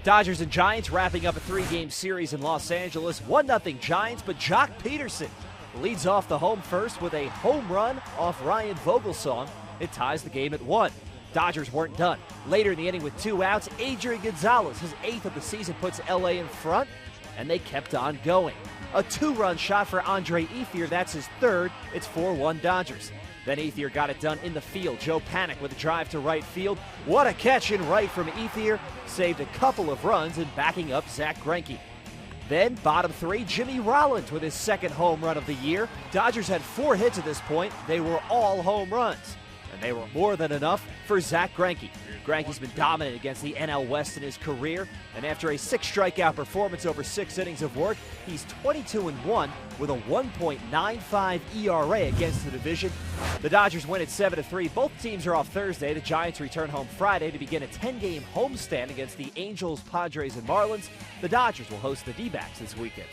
Dodgers and Giants wrapping up a 3-game series in Los Angeles. 1-0 Giants, but Jock Peterson leads off the home first with a home run off Ryan Vogelsong. It ties the game at 1. Dodgers weren't done. Later in the inning with 2 outs, Adrian Gonzalez, his 8th of the season, puts LA in front, and they kept on going. A 2-run shot for Andre Ethier, that's his 3rd. It's 4-1 Dodgers. Then Ethier got it done in the field. Joe Panik with a drive to right field. What a catch in right from Ethier. Saved a couple of runs and backing up Zack Greinke. Then, bottom 3, Jimmy Rollins with his 2nd home run of the year. Dodgers had 4 hits at this point. They were all home runs. And they were more than enough for Zack Greinke. Greinke's been dominant against the NL West in his career, and after a 6-strikeout performance over 6 innings of work, he's 22-1 with a 1.95 ERA against the division. The Dodgers win at 7-3. Both teams are off Thursday. The Giants return home Friday to begin a 10-game homestand against the Angels, Padres, and Marlins. The Dodgers will host the D-backs this weekend.